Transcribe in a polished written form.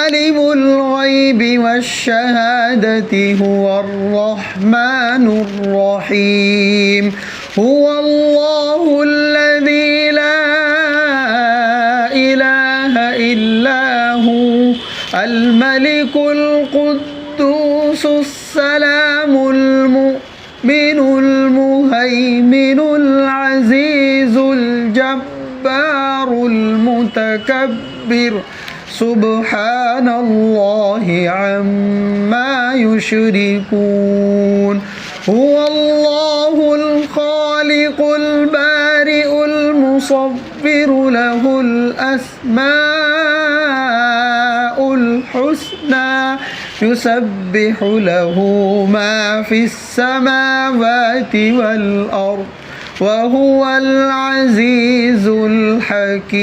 عالم الغيب والشهادة هو الرحمن الرحيم هو الله الذي لا إله إلا هو الملك القدوس السلام المؤمن المهيمن العزيز الجبار المتكبر سبحان الله عما يشركون هو الله الخالق البارئ المصور له الأسماء الحسنى يسبح له ما في السماوات والأرض وهو العزيز الحكيم.